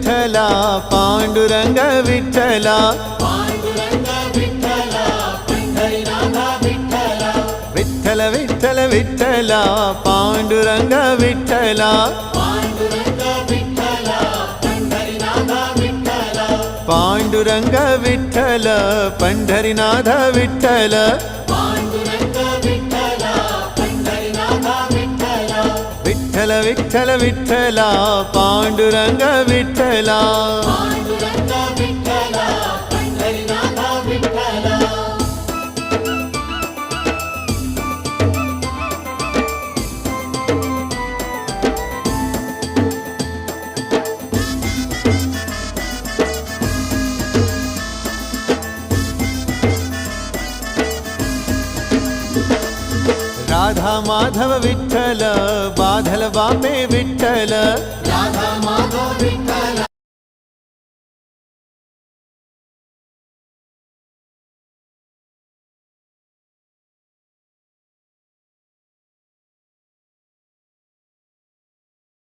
विठ्ठला पांडुरंग विठ्ठला विठ्ठल विठ्ठल विठ्ठला पांडुरंग विठ्ठला पांडुरंग विठ्ठल पंढरीनाथ विठ्ठल विठ्ठल विठ्ठल विठ्ठला पांडुरंग विठ्ठला राधा माधव विठ्ठल बाधल बापे विठ्ठल